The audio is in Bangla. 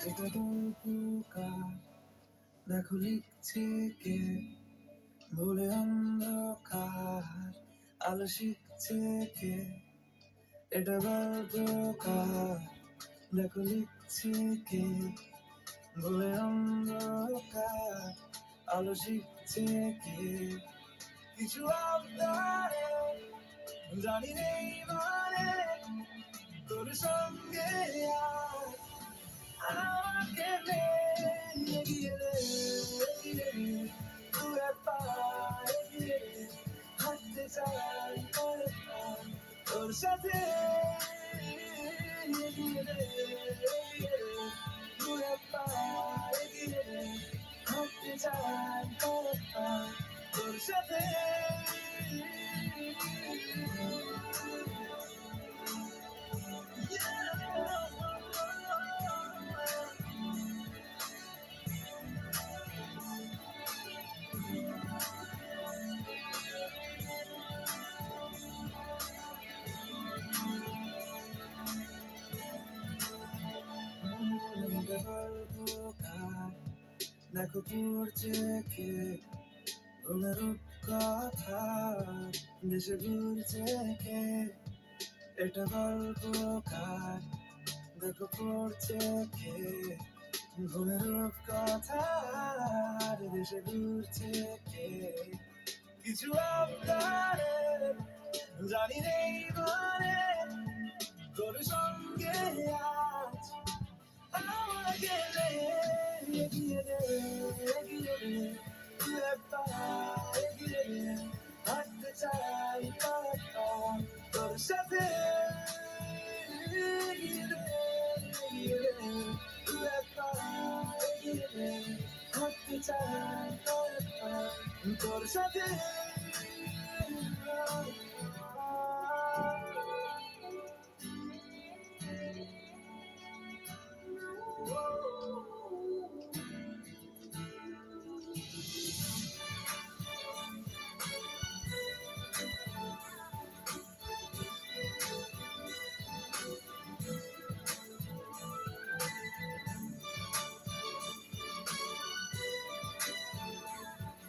এটা গল্পটা দেখো লিখছে কে, ভুলে অন্ধকার আলো শিখছে কে। এটা গল্পকার দেখো লিখছে কে, ভুলে অন্ধকার আলো শিখছে কে। কিছু আবদারে জানি নেই মানে তোর সঙ্গে আজ আমাকে নে, এগিয়ে নে, এগিয়ে নে, দূরে পায় এগিয়ে নে, হাঁটতে চাই পরে পাই তোর সাথে। এগিয়ে নে, এগিয়ে নে, দূরে পায় এগিয়ে নে, হাঁটতে চাই পরে পাই তোর সাথে। গল্পকার দেখো পড়ছে কে, ঘুমের কথা দেশে ঘুরছে কে। এটা গল্পকার দেখো পড়ছে কে, ঘুমের কথা দেশে ঘুরছে কে। কিছু আবদারে জানি নেই মানে তোর সঙ্গে আজ আমাকে নে, এগিয়ে নে, এগিয়ে নে, দূরে পায় এগিয়ে নে, হাঁটতে চাই